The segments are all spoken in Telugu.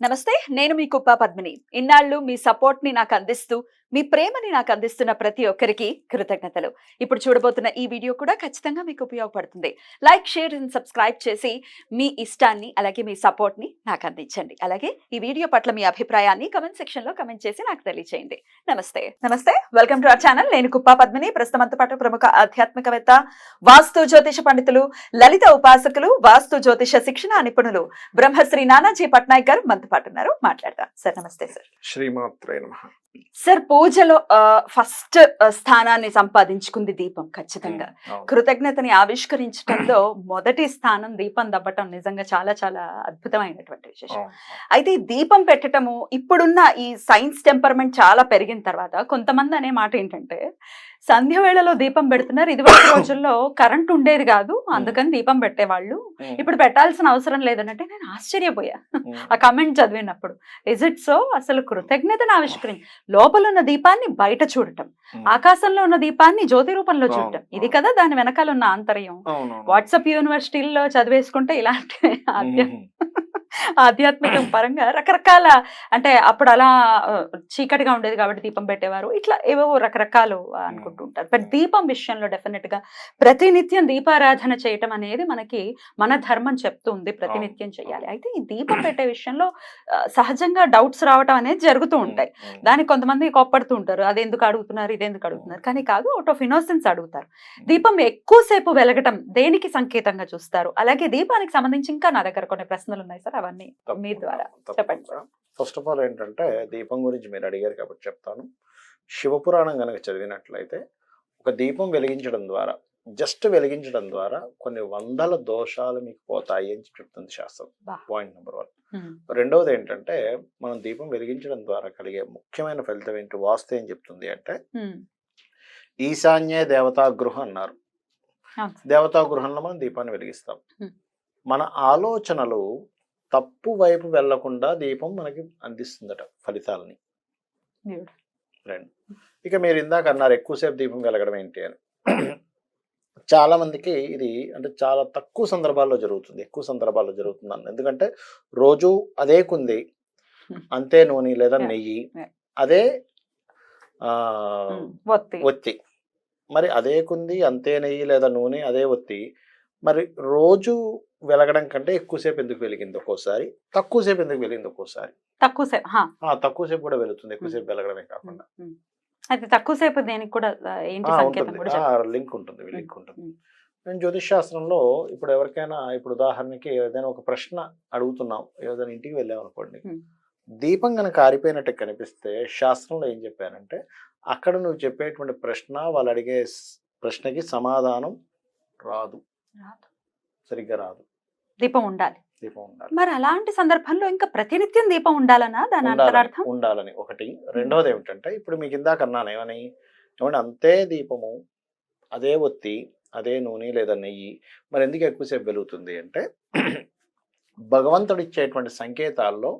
నమస్తే. నేను మీ కుప్ప పద్మిని. ఇన్నాళ్ళు మీ సపోర్ట్‌ని నాకందిస్తూ, మీ ప్రేమని నాకందిస్తున్న ప్రతి ఒక్కరికి కృతజ్ఞతలు. ఇప్పుడు చూడబోతున్న ఈ వీడియో కూడా ఖచ్చితంగా మీకు ఉపయోగపడుతుంది. లైక్, షేర్ అండ్ సబ్స్క్రైబ్ చేసి మీ ఇష్టాన్ని అలాగే మీ సపోర్ట్‌ని నాకందించండి. అలాగే ఈ వీడియో పట్ల మీ అభిప్రాయాన్ని కామెంట్ సెక్షన్‌లో కామెంట్ చేసి నాకు తెలియజేయండి. నమస్తే. నమస్తే. Welcome to our channel. నేను కుప్ప పద్మిని. ప్రస్తుతం మనతో పాటు ప్రముఖ ఆధ్యాత్మికవేత్త, వాస్తు జ్యోతిష పండితులు, లలిత ఉపాసకులు, వాస్తు జ్యోతిష శిక్షణ నిపుణులు బ్రహ్మశ్రీ నానాజీ పట్నాయక్ గారు మనతో పాటు ఉన్నారు. మాట్లాడదాం. సార్ నమస్తే సార్. శ్రీమాత్రే నమః. సార్, పూజలో ఫస్ట్ స్థానాన్ని సంపాదించుకుంది దీపం. ఖచ్చితంగా కృతజ్ఞతని ఆవిష్కరించడంలో మొదటి స్థానం దీపం దవ్వటం నిజంగా చాలా చాలా అద్భుతమైనటువంటి విశేషం. అయితే ఈ దీపం పెట్టటము ఇప్పుడున్న ఈ సైన్స్ టెంపర్మెంట్ చాలా పెరిగిన తర్వాత కొంతమంది అనే మాట ఏంటంటే, సంధ్య వేళలో దీపం పెడుతున్నారు, ఇదివరకు రోజుల్లో కరెంట్ ఉండేది కాదు అందుకని దీపం పెట్టేవాళ్ళు, ఇప్పుడు పెట్టాల్సిన అవసరం లేదనంటే నేను ఆశ్చర్యపోయా ఆ కమెంట్ చదివినప్పుడు. Is it so? అసలు కృతజ్ఞతను ఆవిష్కరించి లోపల ఉన్న దీపాన్ని బయట చూడటం, ఆకాశంలో ఉన్న దీపాన్ని జ్యోతి రూపంలో చూడటం, ఇది కదా దాని వెనకాల ఉన్న ఆంతర్యం. వాట్సాప్ యూనివర్సిటీల్లో చదివేసుకుంటే ఇలాంటి ఆధ్యాత్మిక పరంగా రకరకాల, అంటే అప్పుడు అలా చీకటిగా ఉండేది కాబట్టి దీపం పెట్టేవారు, ఇట్లా ఏవో రకరకాలు అనుకుంటూ ఉంటారు. బట్ దీపం విషయంలో డెఫినెట్ గా ప్రతినిత్యం దీపారాధన చేయటం అనేది మనకి మన ధర్మం చెప్తుంది, ప్రతినిత్యం చేయాలి. అయితే ఈ దీపం పెట్టే విషయంలో సహజంగా డౌట్స్ రావటం అనేది జరుగుతూ ఉంటాయి. దానికి కొంతమంది కోప్పడుతూ ఉంటారు, అది ఎందుకు అడుగుతున్నారు, ఇది ఎందుకు అడుగుతున్నారు, కానీ కాదు, అవుట్ ఆఫ్ ఇన్నోసెన్స్ అడుగుతారు. దీపం ఎక్కువసేపు వెలగటం దేనికి సంకేతంగా చూస్తారు? అలాగే దీపానికి సంబంధించి ఇంకా నా దగ్గర కొన్ని ప్రశ్నలు ఉన్నాయి సార్, అవన్నీ మీ ద్వారా చెప్పండి. ఫస్ట్ ఆఫ్ ఆల్ ఏంటంటే, దీపం గురించి మీరు అడిగారు కాబట్టి చెప్తాను. శివపురాణం కనుక చదివినట్లయితే ఒక దీపం వెలిగించడం ద్వారా, జస్ట్ వెలిగించడం ద్వారా కొన్ని వందల దోషాలు మీకు పోతాయి అని చెప్తుంది శాస్త్రం. Point number 1. రెండవది ఏంటంటే, మనం దీపం వెలిగించడం ద్వారా కలిగే ముఖ్యమైన ఫలితం ఏంటి, వాస్తు ఏం చెప్తుంది అంటే, ఈశాన్య దేవతా గృహం అన్నారు. దేవతా గృహంలో మనం దీపాన్ని వెలిగిస్తాం. మన ఆలోచనలు తప్పు వైపు వెళ్లకుండా దీపం మనకి అందిస్తుందట ఫలితాలని. ఇక మీరు ఇందాక అన్నారు ఎక్కువసేపు దీపం వెలగడం ఏంటి అని. చాలా మందికి ఇది అంటే చాలా తక్కువ సందర్భాల్లో జరుగుతుంది, ఎక్కువ సందర్భాల్లో జరుగుతుంది అన్న. ఎందుకంటే రోజు అదే కుంది, అంతే నూనె లేదా నెయ్యి, అదే ఒత్తి, మరి అదే కుంది, అంతే నెయ్యి లేదా నూనె, అదే ఒత్తి, మరి రోజు వెలగడం కంటే ఎక్కువసేపు ఎందుకు వెలిగింది ఒక్కోసారి, తక్కువసేపు ఎందుకు వెలిగింది ఒక్కోసారి. తక్కువసేపు కూడా వెలుగుతుంది, ఎక్కువసేపు వెలగడమే కాకుండా. తక్కువసేపు దేనికి కూడా లింక్ ఉంటుంది, లింక్ ఉంటుంది. నేను జ్యోతిష్ శాస్త్రంలో ఇప్పుడు ఎవరికైనా, ఇప్పుడు ఉదాహరణకి ఏదైనా ఒక ప్రశ్న అడుగుతున్నాం, ఏదైనా ఇంటికి వెళ్ళాం అనుకోండి, దీపం కనుక ఆరిపోయినట్టు కనిపిస్తే శాస్త్రంలో ఏం చెప్పారంటే, అక్కడ నువ్వు చెప్పేటువంటి ప్రశ్న, వాళ్ళు అడిగే ప్రశ్నకి సమాధానం రాదు, సరిగ్గా రాదు. దీపం ఉండాలి. దీపం ఉండాలి. మరి అలాంటి సందర్భంలో ఇంకా ప్రతినిత్యం దీపం ఉండాలనా దాని అంతరార్థం? ఉండాలని ఒకటి. రెండవది ఏమిటంటే, ఇప్పుడు మీకు ఇందాక అన్నాను ఏమని, ఏమంటే అంతే దీపము, అదే ఒత్తి, అదే నూనె లేదా నెయ్యి, మరి ఎందుకు ఎక్కువసేపు వెలుగుతుంది అంటే, భగవంతుడు ఇచ్చేటువంటి సంకేతాల్లో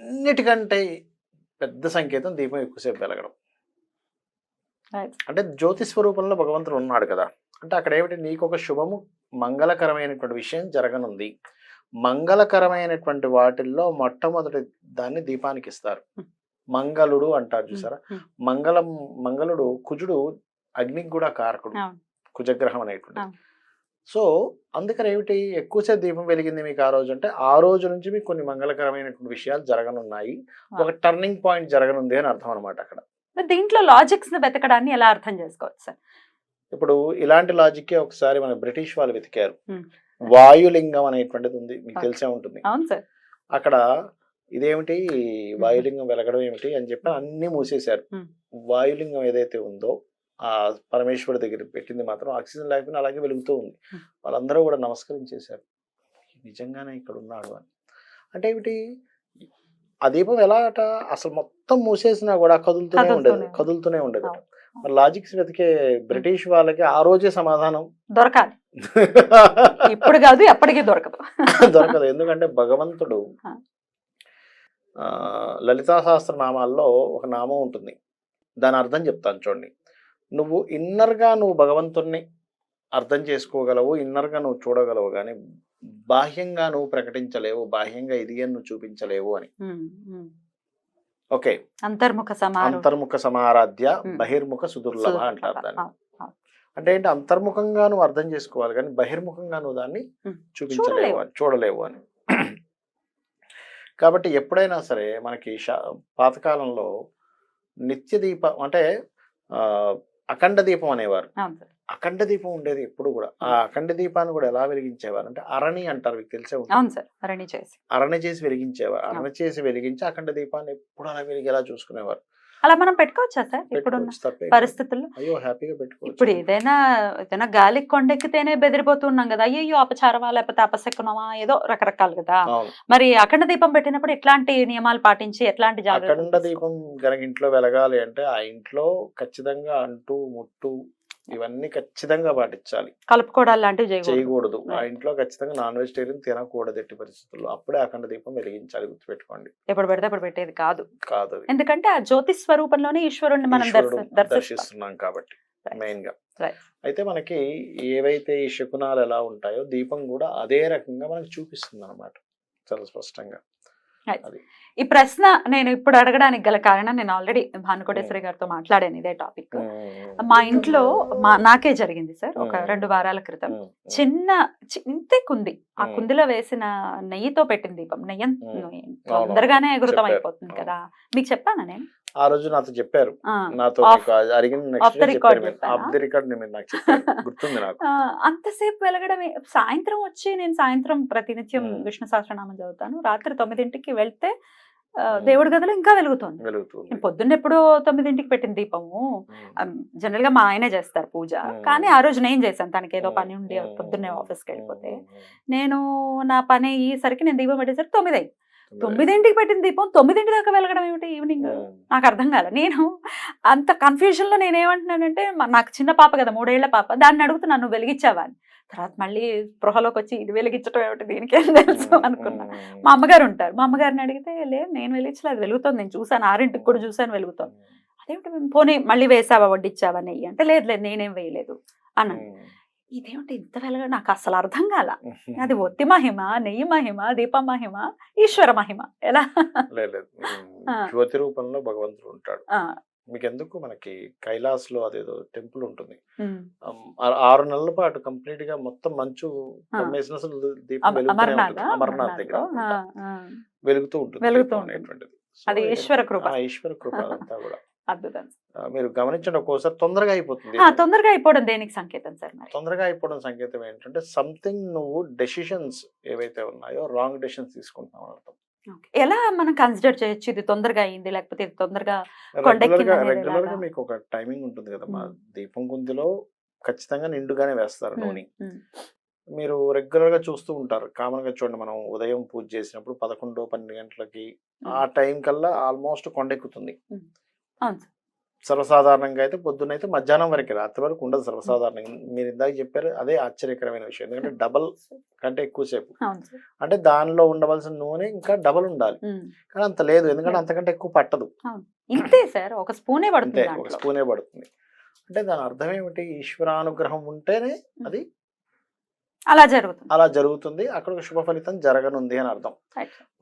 అన్నిటికంటే పెద్ద సంకేతం దీపం ఎక్కువసేపు వెలగడం. అంటే జ్యోతి స్వరూపంలో భగవంతుడు ఉన్నాడు కదా, అంటే అక్కడ ఏమిటి, నీకు ఒక శుభము మంగళకరమైనటువంటి విషయం జరగనుంది. మంగళకరమైనటువంటి వాటిల్లో మొట్టమొదటి దాన్ని దీపానికి ఇస్తారు. మంగళుడు అంటారు చూసారా, మంగళుడు కుజుడు అగ్నికి కూడా కారకుడు, కుజగ్రహం అనేటువంటి. సో అందుకని ఏమిటి, ఎక్కువసేపు దీపం వెలిగింది మీకు ఆ రోజు అంటే, ఆ రోజు నుంచి మీకు కొన్ని మంగళకరమైనటువంటి విషయాలు జరగనున్నాయి, ఒక టర్నింగ్ పాయింట్ జరగనుంది అని అర్థం అనమాట. అక్కడ దీంట్లో లాజిక్స్ ని వెతకడాన్ని ఎలా అర్థం చేసుకోవచ్చు సార్? ఇప్పుడు ఇలాంటి లాజిక్కే ఒకసారి మన బ్రిటిష్ వాళ్ళు వెతికారు. వాయులింగం అనేటువంటిది ఉంది, మీకు తెలిసే ఉంటుంది. అక్కడ ఇదేమిటి, వాయులింగం వెలగడం ఏమిటి అని చెప్పి అన్ని మూసేశారు. వాయులింగం ఏదైతే ఉందో ఆ పరమేశ్వరుడి దగ్గర పెట్టింది మాత్రం ఆక్సిజన్ లేకపోయినా అలాగే వెలుగుతూ ఉంది. వాళ్ళందరూ కూడా నమస్కరించేశారు, నిజంగానే ఇక్కడ ఉన్నాడు అని. అంటే ఏమిటి, ఆ దీపం ఎలా అట, అసలు మొత్తం మూసేసినా కూడా కదులుతూనే ఉండేది. మరి లాజిక్స్ వెతికే బ్రిటిష్ వాళ్ళకి ఆ రోజే సమాధానం దొరకాలి, ఇప్పుడు కాదు ఎప్పటికీ దొరకదు. ఎందుకంటే భగవంతుడు లలితా సహస్రనామాల్లో ఒక నామం ఉంటుంది, దాని అర్థం చెప్తాను చూడండి. నువ్వు ఇన్నర్గా నువ్వు భగవంతుణ్ణి అర్థం చేసుకోగలవు, ఇన్నర్గా నువ్వు చూడగలవు, కానీ బాహ్యంగా నువ్వు ప్రకటించలేవు, బాహ్యంగా ఇది అని నువ్వు చూపించలేవు అని. ఓకే, అంతర్ముఖ సమారాధ్య బహిర్ముఖ సుదుర్లభ అంటారు దాన్ని. అంటే ఏంటి, అంతర్ముఖంగా నువ్వు అర్థం చేసుకోవాలి కానీ బహిర్ముఖంగా నువ్వు దాన్ని చూపించలేవు అని, చూడలేవు అని. కాబట్టి ఎప్పుడైనా సరే మనకి పాతకాలంలో నిత్య దీపం అంటే అఖండ దీపం అనేవారు. అఖండ దీపం ఉండేది ఎప్పుడు కూడా. ఆ అఖండ దీపాన్ని కూడా ఎలా వెలిగించేవారు అంటే అరణి అంటారు, మీకు తెలిసే ఉంటుంది. అరణి చేసి వెలిగించేవారు. అరణి చేసి వెలిగించి అఖండ దీపాన్ని ఎప్పుడు అలా వెలిగేలా చూసుకునేవారు. అలా మనం పెట్టుకోవచ్చా సార్ ఇప్పుడున్న పరిస్థితుల్లో? అయ్యో హ్యాపీగా పెట్టుకోవచ్చు. ఇప్పుడు ఏదైనా గాలికి కొండెక్కితేనే బెదిరిపోతున్నాం కదా, అయ్యో అపచారమా లేకపోతే అపశకునమా, ఏదో రకరకాలు కదా. మరి అఖండ దీపం పెట్టినప్పుడు ఎట్లాంటి నియమాలు పాటించి ఎట్లాంటి జాగ్రత్తలు? అఖండ దీపం కనుక ఇంట్లో వెలగాలి అంటే ఆ ఇంట్లో ఖచ్చితంగా అంటు ముట్టు ఇవన్నీ ఖచ్చితంగా పాటించాలి. కలుపుకోవడాలు లాంటివి చేయకూడదు. ఆ ఇంట్లో ఖచ్చితంగా నాన్ వెజిటేరియన్ తినకూడదు ఎట్టి పరిస్థితుల్లో. అప్పుడే అఖండ దీపం వెలిగించాలి, గుర్తుపెట్టుకోండి. ఎప్పుడు పెడితే అప్పుడు పెట్టేది కాదు. ఎందుకంటే ఆ జ్యోతి స్వరూపంలోనే ఈశ్వరుణ్ణి మనం దర్శిస్తున్నాం కాబట్టి మెయిన్ గా. అయితే మనకి ఏవైతే ఈ శకునాలు ఎలా ఉంటాయో దీపం కూడా అదే రకంగా మనకి చూపిస్తుంది అన్నమాట, చాలా స్పష్టంగా. ఈ ప్రశ్న నేను ఇప్పుడు అడగడానికి గల కారణం, నేను ఆల్రెడీ భానుకోటేశ్వరి గారితో మాట్లాడాను ఇదే టాపిక్. మా ఇంట్లో నాకే జరిగింది సార్. ఒక 2 వారాల క్రితం ఇంతే కుంది, ఆ కుందిలో వేసిన నెయ్యితో పెట్టిన దీపం. నెయ్యి తొందరగానే ఎగురుతం అయిపోతుంది కదా, మీకు చెప్పానా నేను? ఆ రోజు నాతో చెప్పారు, నాతో గుర్తుంది నాకు. అంతసేపు వెలగడమే. సాయంత్రం వచ్చి నేను సాయంత్రం ప్రతినిత్యం విష్ణు సహస్రనామం చదువుతాను. రాత్రి 9ంటికి వెళ్తే దేవుడి గదిలో ఇంకా వెలుగుతుంది. పొద్దున్న ఎప్పుడో 9ంటికి పెట్టిన దీపము. జనరల్ గా మా ఆయనే చేస్తారు పూజ, కానీ ఆ రోజు నేను చేశాను. తనకి ఏదో పని ఉండి పొద్దున్నే ఆఫీస్కి వెళ్ళిపోతే నేను నా పని అయ్యేసరికి నేను దీపం పెట్టేసరికి 9 అయింది. 9ంటికి పెట్టిన దీపం 9 దాకా వెలగడం ఏమిటి ఈవినింగ్? నాకు అర్థం కాలే. నేను అంత కన్ఫ్యూజన్ లో నేనేమంటున్నానంటే, నాకు చిన్న పాప కదా, 3 ఏళ్ల పాప, దాన్ని అడుగుతున్నాను నువ్వు వెలిగించావా అని. తర్వాత మళ్ళీ స్పృహలోకి వచ్చి ఇది వెలిగించడం ఏమిటి, దీనికి ఏం తెలుసు అనుకున్నా. మా అమ్మగారు ఉంటారు, మా అమ్మగారిని అడిగితే లేదు నేను వెలిగించలేదు, అది వెలుగుతుంది, నేను చూసాను, 6ంటికి కూడా చూసాను వెలుగుతుంది. అదేమిటి పోనీ మళ్ళీ వేసావా వడ్డిచ్చావా నెయ్యి అంటే, లేదు నేనేం వేయలేదు అన్నాను. ఇదేమిటి ఇంత వెలగా, నాకు అసలు అర్థం కాల. అది ఒత్తి మహిమ, నెయ్యి మహిమ, దీప మహిమ, ఈశ్వర మహిమ ఎలా? లేదు, జ్యోతి రూపంలో భగవంతుడు ఉంటాడు. మీకెందుకు, మనకి కైలాస్ లో అదేదో టెంపుల్ ఉంటుంది, 6 నెలల పాటు కంప్లీట్ గా మొత్తం మంచు కమ్మేసిన దీపం వెలుగుతూనే ఉంటుంది. అమర్నాథ్ దగ్గర వెలుగుతూ ఉంటుంది. అది ఈశ్వర కృప. ఈశ్వర కృప అంతా కూడా అద్భుతం. మీరు గమనించండి, ఒక్కోసారి తొందరగా అయిపోతుంది. తొందరగా అయిపోవడం దేనికి సంకేతం సార్? తొందరగా అయిపోవడం సంకేతం ఏంటంటే సంథింగ్ నువ్వు డెసిషన్స్ ఏవైతే ఉన్నాయో రాంగ్ డెసిషన్స్ తీసుకుంటున్నావు అని అర్థం. ఎలా మనం కన్సిడర్ చేయొచ్చు ఇది తొందరగా అయింది లేకపోతే ఇది తొందరగా? రెగ్యులర్ గా మీకు ఒక టైమింగ్ ఉంటుంది కదా, మా దీపం గుందిలో ఖచ్చితంగా నిండుగానే వేస్తారు నూనె. మీరు రెగ్యులర్ గా చూస్తూ ఉంటారు, కామన్ గా చూడండి, మనం ఉదయం పూజ చేసినప్పుడు 11-12 గంటలకి ఆ టైం కల్లా ఆల్మోస్ట్ కొండెక్కుతుంది. సర్వసాధారణంగా అయితే పొద్దున్న అయితే మధ్యాహ్నం వరకు, రాత్రి వరకు ఉండదు సర్వసాధారణంగా. మీరు ఇందాక చెప్పారు, అదే ఆశ్చర్యకరమైన విషయం. ఎందుకంటే డబల్ కంటే ఎక్కువసేపు, అంటే దానిలో ఉండవలసిన నూనె ఇంకా డబల్ ఉండాలి, కానీ అంత లేదు, ఎందుకంటే అంతకంటే ఎక్కువ పట్టదు. ఇంతే సార్, ఒక స్పూనే పడుతుంది. అంటే దాని అర్థం ఏమిటి, ఈశ్వరానుగ్రహం ఉంటేనే అది అలా జరుగుతుంది, అక్కడ ఒక శుభ ఫలితం జరగనుంది అని అర్థం.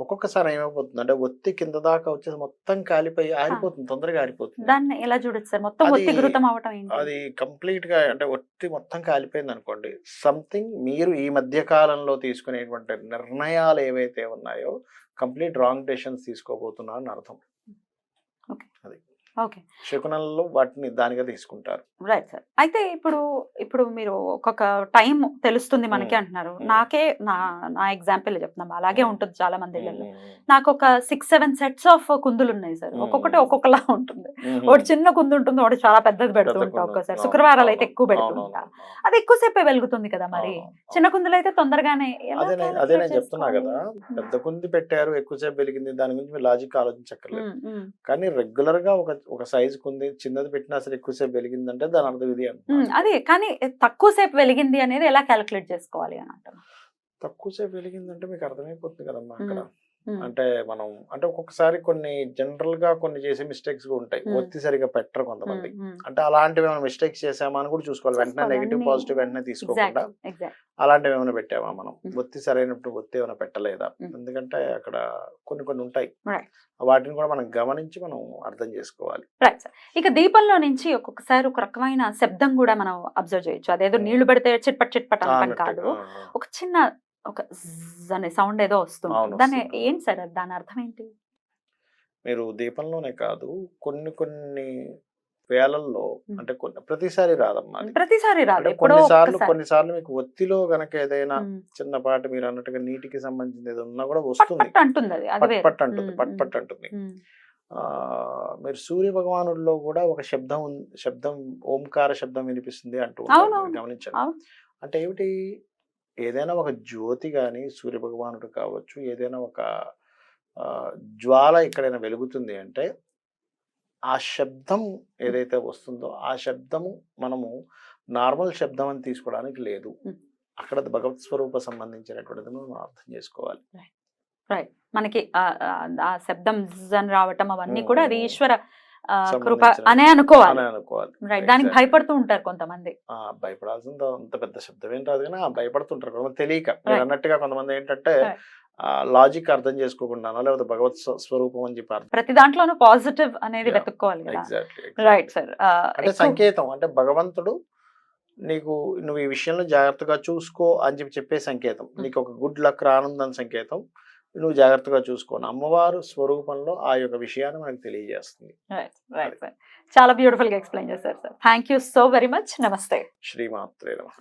ఒక్కొక్కసారి ఏమైపోతుంది అంటే ఒత్తి కింద దాకా వచ్చేసి మొత్తం కాలిపోయి ఆరిపోతుంది, తొందరగా ఆరిపోతుంది. దాన్ని ఎలా చూడొచ్చు సార్? మొత్తం ఒత్తి ఘృతం అవటం ఏంటి? అది కంప్లీట్ గా అంటే ఒత్తి మొత్తం కాలిపోయింది అనుకోండి, సంథింగ్ మీరు ఈ మధ్య కాలంలో తీసుకునేటువంటి నిర్ణయాలు ఏవైతే ఉన్నాయో కంప్లీట్ రాంగ్ డెసిషన్స్ తీసుకోబోతున్నారు అని అర్థం. అది శకునాలలో వాటిని దానిగా తీసుకుంటారు. Right sir. అయితే ఇప్పుడు మీరు ఒక్కొక్క టైం తెలుస్తుంది మనకి అంటున్నారు. నాకే నా ఎగ్జాంపుల్ చెప్తున్నాం, అలాగే ఉంటుంది చాలా మంది ఇళ్ళల్లో. నాకు ఒక 6-7 సెట్స్ ఆఫ్ కుందులు ఉన్నాయి సార్, ఒక్కొక్కటి ఒక్కొక్కలా ఉంటుంది. ఒకటి చిన్న కుందు ఉంటుంది, ఒకటి చాలా పెద్దది పెడుతూ ఉంటా. ఒక్కసారి శుక్రవారాలు అయితే ఎక్కువ పెడుతుంటా, అది ఎక్కువసేపే వెలుగుతుంది కదా. మరి చిన్న కుందులు అయితే తొందరగానే. అదే నేను చెప్తున్నా కదా, పెద్ద కుంది పెట్టారు ఎక్కువసేపు వెలిగింది, దాని గురించి లాజిక్ ఆలోచించక్కర్లేదు. కానీ రెగ్యులర్ గా ఒక సైజ్ కుంది చిన్నది పెట్టినా సరే ఎక్కువసేపు వెలిగిందంటే దాని అర్థం ఇది అంటే. అదే, కానీ తక్కువసేపు వెలిగింది అనేది ఎలా క్యాలిక్యులేట్ చేసుకోవాలి అని అంటారు? తక్కువసేపు వెలిగిందంటే మీకు అర్థమైపోతుంది కదమ్మా అక్కడ. అంటే మనం అంటే ఒక్కొక్కసారి కొన్ని జనరల్ గా కొన్ని చేసే మిస్టేక్స్ ఉంటాయి, ఒత్తి సరిగా పెట్టరు కొంతమంది. అంటే అలాంటివి ఏమైనా మిస్టేక్స్ చేసామా అని కూడా చూసుకోవాలి, వెంటనే నెగిటివ్ పాజిటివ్ వెంటనే తీసుకోకుండా అలాంటివి ఏమైనా పెట్టామా మనం, ఒత్తి సరైనప్పుడు ఒత్తి ఏమైనా పెట్టలేదా, ఎందుకంటే అక్కడ కొన్ని కొన్ని ఉంటాయి, వాటిని కూడా మనం గమనించి మనం అర్థం చేసుకోవాలి. ఇక దీపంలో నుంచి ఒక్కొక్కసారి ఒక రకమైన శబ్దం కూడా మనం అబ్జర్వ్ చేయొచ్చు, అదేదో నీళ్లు పడితే చిట్పట్ చిట్పట్ అనడం కాదు, ఒక చిన్న ఒక జ్జ్ అనే సౌండ్ ఏదో వస్తుంది, దాన్ని ఏంటి సార్ దాని అర్థం ఏంటి? మీరు దీపంలోనే కాదు కొన్ని కొన్ని వేళల్లో, అంటే కొన్ని ప్రతిసారి రాదమ్మా, ప్రతిసారి రాదు, కొన్నిసార్లు మీకు ఒత్తిలో గనక ఏదైనా చిన్నపాటి మీరు అన్నట్టుగా నీటికి సంబంధించిన ఏదో ఉన్నా కూడా వస్తుంది, పట్ అంటుంది. మీరు సూర్య భగవానుడిలో కూడా ఒక శబ్దం ఓంకార శబ్దం వినిపిస్తుంది అంటూ గమనించండి. అంటే ఏమిటి, ఏదైనా ఒక జ్యోతి కానీ సూర్య భగవానుడు కావచ్చు, ఏదైనా ఒక జ్వాల ఎక్కడైనా వెలుగుతుంది అంటే ఆ శబ్దం ఏదైతే వస్తుందో ఆ శబ్దము మనము నార్మల్ శబ్దం అని తీసుకోవడానికి లేదు, అక్కడ భగవత్ స్వరూప సంబంధించినటువంటిది మనం అర్థం చేసుకోవాలి. రైట్, మనకి ఆ శబ్దం అని రావటం అవన్నీ కూడా అది ఈశ్వర కృప అనే అనుకోవాలి. రైట్, దానికి భయపడుతూ ఉంటారు కొంతమంది. భయపడాల్సింది అంత పెద్ద శబ్దం ఏం రాదు కానీ భయపడుతుంటారు కొంతమంది తెలియక. మీరు అన్నట్టుగా కొంతమంది ఏంటంటే లాజిక్ అర్థం చేసుకోకుండానో లేకపోతే భగవత్ స్వరూపం అని చెప్పి ప్రతి దాంట్లోనూ పాజిటివ్ అనేది వెతుక్కోవాలి కదా. రైట్ సార్, అంటే సంకేతం, అంటే భగవంతుడు నీకు నువ్వు ఈ విషయంలో జాగ్రత్తగా చూసుకో అని చెప్పే సంకేతం, నీకు ఒక గుడ్ లక్ రానుందని సంకేతం, నువ్వు జాగ్రత్తగా చూసుకోను, అమ్మవారు స్వరూపంలో ఆ యొక్క విషయాన్ని మనకు తెలియజేస్తుంది. చాలా బ్యూటిఫుల్ గా ఎక్స్ప్లెయిన్ చేశారు sir, thank you so very much. నమస్తే. శ్రీమాత్రే నమః.